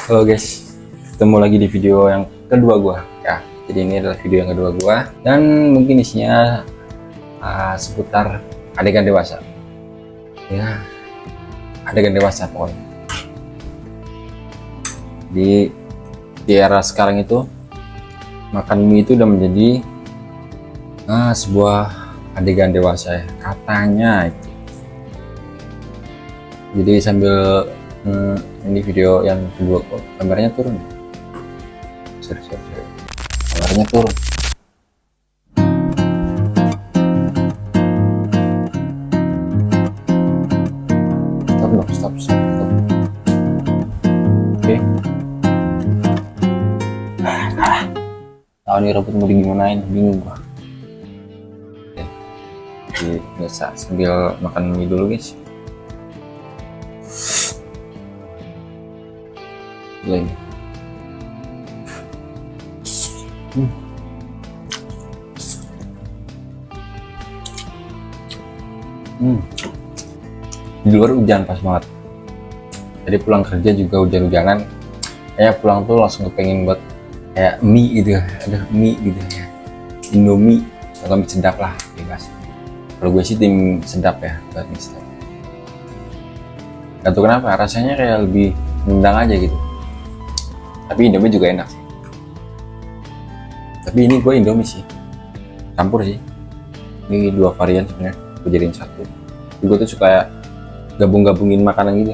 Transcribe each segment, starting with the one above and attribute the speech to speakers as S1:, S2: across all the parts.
S1: Halo guys, ketemu lagi di video yang kedua gua ya. Jadi ini adalah video yang kedua gua dan mungkin isinya seputar adegan dewasa. Ya, adegan dewasa pokoknya. Di era sekarang itu makan mie itu udah menjadi sebuah adegan dewasa ya, katanya itu. Jadi sambil ini video yang kedua kok kameranya turun. Sorry. Kameranya turun. Stop. Oke. Tahu nih rambut mau digimanain, bingung gua. Oke. Jadi biasa sambil makan mie dulu guys. Ini. Di luar hujan pas banget. Jadi pulang kerja juga hujan-hujanan. Kayak pulang tuh langsung kepengen buat kayak mie gitu, ada mie gitu ya. Indomie atau mie sedap lah, bebas. Kalau gue sih tim sedap ya, buat mie sedap. Gak tau kenapa, rasanya kayak lebih nendang aja gitu. Tapi Indomie juga enak sih. Tapi ini gue Indomie sih, campur sih. Ini dua varian sebenarnya, gue jadiin satu. Gue tuh suka gabung-gabungin makanan gitu.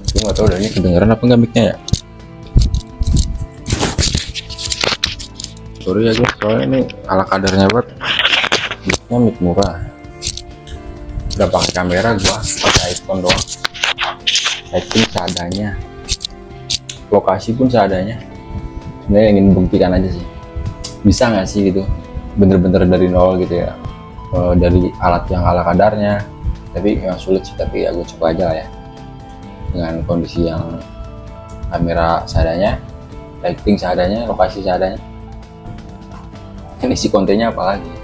S1: Gue nggak tahu udah ini kedengeran apa nggak mic-nya ya. Sorry ya guys, soalnya ini ala kadarnya banget. Mic-nya mic murah. Udah pakai kamera, gua pakai iPhone doang. Lighting seadanya, lokasi pun seadanya. Sebenarnya ingin buktikan aja sih, bisa nggak sih gitu, bener-bener dari nol gitu ya, dari alat yang ala kadarnya. Tapi memang sulit sih, tapi ya gue coba aja lah ya, dengan kondisi yang kamera seadanya, lighting seadanya, lokasi seadanya. Ini isi kontennya apa lagi?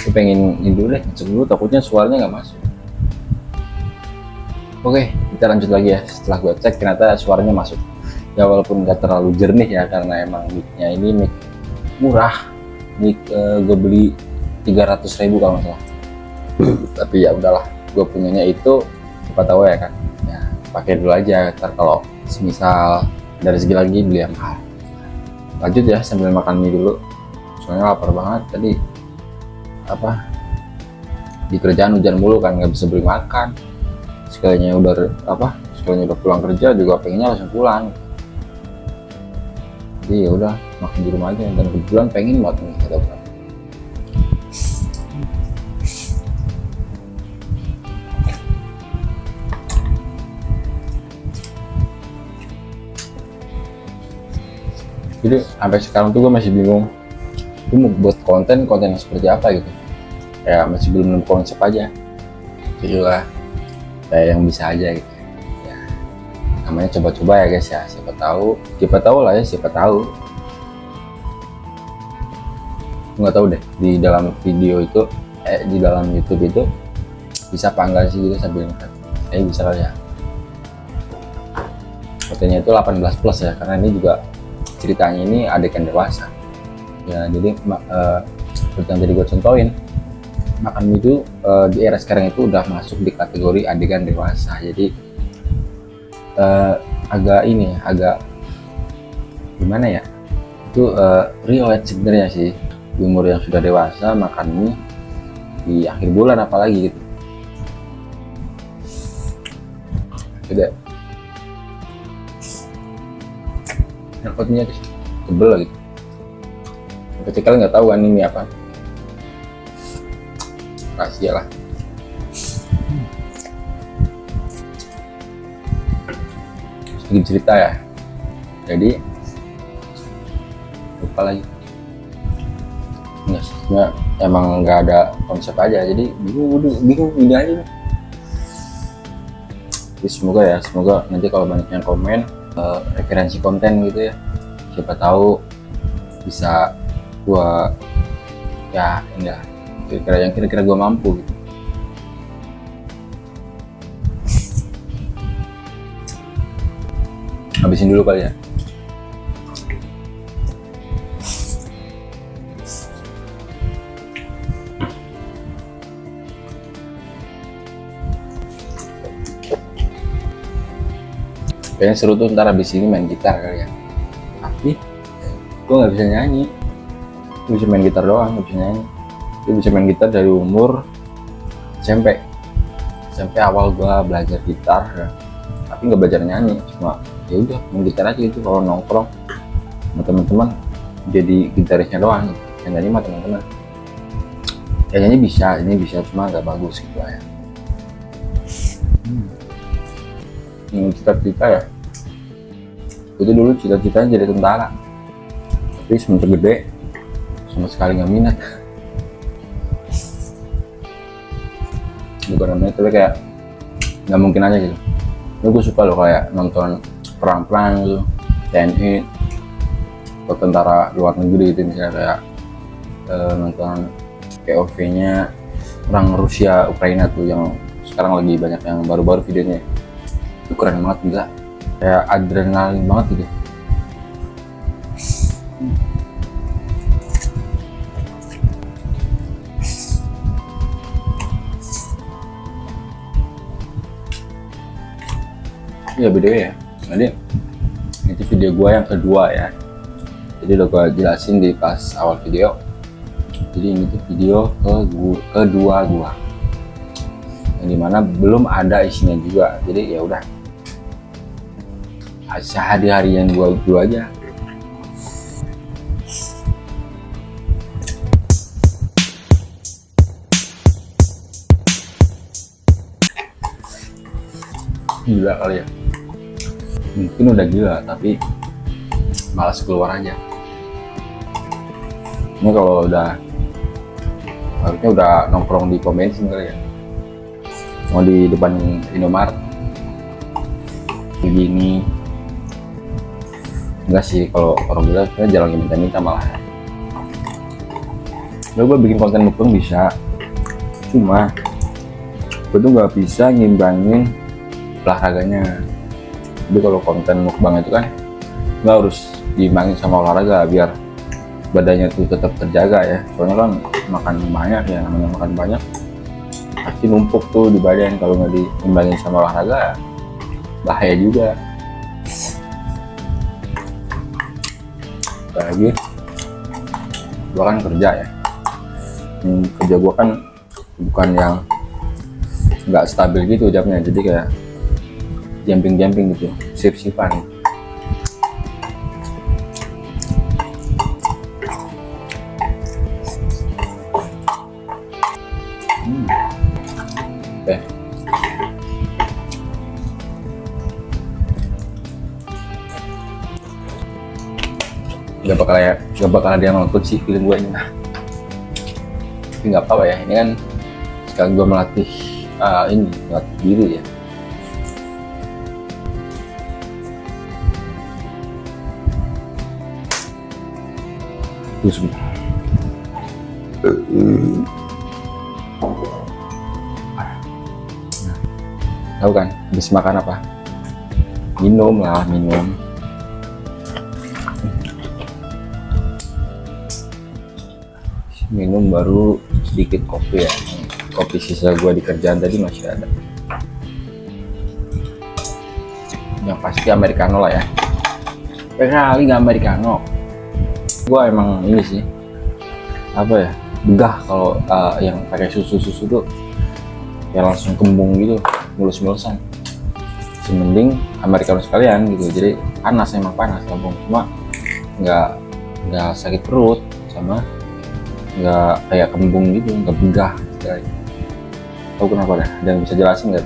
S1: Gue pengen ini dulu deh, ngecek dulu, takutnya suaranya nggak masuk. Oke, kita lanjut lagi ya. Setelah gue cek ternyata suaranya masuk ya, walaupun nggak terlalu jernih ya, karena emang mic-nya ini mic murah. Mic gue beli 300.000 kalau nggak salah. Tapi ya udahlah, gue punyanya itu, siapa tahu ya kan ya, pakai dulu aja. Ntar kalau semisal dari segi lagi beli yang mahal. Lanjut ya, sambil makan mie dulu, soalnya lapar banget. Tadi di kerjaan hujan mulu kan, nggak bisa beli makan. Sekalinya udah pulang kerja juga pengennya langsung pulang. Jadi ya udah makan di rumah aja, dan kebetulan pengen banget nih kata berapa. Jadi sampai sekarang tuh gue masih bingung, gue mau buat konten yang seperti apa gitu. Ya masih belum nemu konsep aja. Jadi lah kayak yang bisa aja gitu ya, namanya coba-coba ya guys ya. Siapa tahu lah ya, siapa tahu. Nggak tahu deh di dalam video itu di dalam YouTube itu bisa apa enggak sih gitu sambil ngeliat. Bisa lah ya. Kontennya itu 18 plus ya, karena ini juga ceritanya ini adegan dewasa ya. Jadi seperti yang tadi gue contohin, makan mie itu di era sekarang itu udah masuk di kategori adegan dewasa. Jadi agak gimana ya, itu relate sebenarnya sih. Di umur yang sudah dewasa makan mie di akhir bulan apalagi gitu. Tidak narkotiknya tebel lagi. Ketika kalian nggak tahu kan ini apa, rahasia lah. Sedikit cerita ya. Jadi lupa lagi. Nggak, emang nggak ada konsep aja, jadi bingung ini aja nih. Jadi semoga nanti kalau banyak yang komen referensi konten gitu ya, siapa tahu bisa gua ya enggak kira-kira gua mampu gitu. Habisin dulu kali ya. Kayaknya seru tuh ntar abis ini main gitar kali ya. Tapi gue nggak bisa nyanyi. Gue bisa main gitar doang, nggak bisa nyanyi. Gue bisa main gitar dari umur SMP. SMP awal gue belajar gitar ya. Tapi nggak belajar nyanyi, cuma ya udah main gitar aja gitu. Kalau nongkrong sama teman-teman jadi gitarisnya doang gitu. Yang nyanyi sama teman-teman. Ya nyanyi bisa, ini bisa, cuma nggak bagus gitu lah ya. Cita-cita ya, itu dulu cita-citanya jadi tentara, tapi semenjak gede sama sekali nggak minat. Bukan namanya, tapi kayak nggak mungkin aja gitu. Lalu gue suka loh kayak nonton perang-perang gitu, TNI atau tentara luar negeri gitu, misalnya kayak nonton POV-nya perang Rusia Ukraina tuh yang sekarang lagi banyak yang baru-baru videonya. Itu keren banget gila, kayak adrenalin banget gitu. Ya btw ya, jadi itu video gua yang kedua ya, jadi udah gua jelasin di pas awal video. Jadi ini tuh video kedua gua yang dimana belum ada isinya juga, jadi ya udah sehari-harian gua aja. Gila kali ya, mungkin udah gila tapi malas keluar aja. Ini kalau udah harusnya udah nongkrong di pom bensin kali ya, mau di depan Indomaret begini. Enggak sih, kalau orang bilang saya jarang minta-minta malah. Lalu gue bikin konten mukbang bisa, cuma gue tuh nggak bisa ngimbangin olahraganya. Jadi kalau konten mukbang itu kan nggak harus diimbangin sama olahraga biar badannya tuh tetap terjaga ya. Soalnya kan makan banyak ya, namanya makan banyak pasti numpuk tuh di badan. Kalau nggak diimbangin sama olahraga bahaya juga. Lagi gua kan kerja ya, kerja gua kan bukan yang nggak stabil gitu jamnya, jadi kayak jumping gitu, shift-shiftan. Oke. Gak bakal ada yang nonton sih film gue ini. Tapi nggak apa-apa ya, ini kan sekali gue melatih diri ya. Terus tahu kan habis makan apa? Minum. Minum baru sedikit kopi ya. Kopi sisa gue di kerjaan tadi masih ada. Yang pasti americano lah ya. Kali nggak americano. Gue emang ini sih apa ya, begah kalau yang pakai susu tuh ya langsung kembung gitu, mulus-mulusan. Mending americano sekalian gitu, jadi panas, emang panas lambung, cuma nggak sakit perut sama nggak kayak kembung gitu, nggak begah. Tahu kenapa dah? Ada yang bisa jelasin nggak?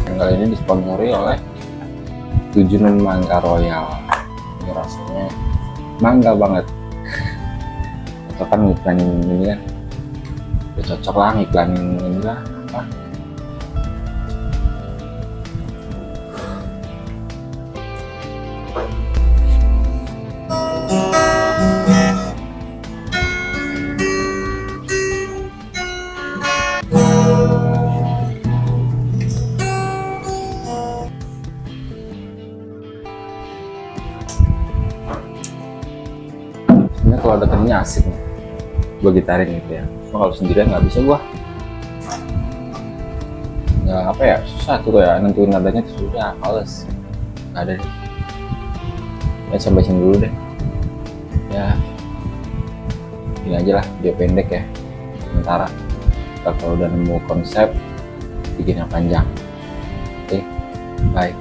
S1: Yang kali ini disponsori oleh Jejunun Mangga Royal. Ini rasanya mangga banget. Atau kan ngiklanin ini kan, udah cocok lah ngiklanin ini lah apa. Sebenarnya kalau ada temennya asik nih, gue gitarin gitu ya. Cuma kalau sendirian nggak bisa gue. Nggak apa ya, susah tuh ya nentuin nadanya tuh, sudah males. Nggak ada deh. Ya sampai sini dulu deh. Ya ini aja lah, dia pendek ya. Sementara kalau udah nemu konsep, bikin yang panjang. Oke, bye.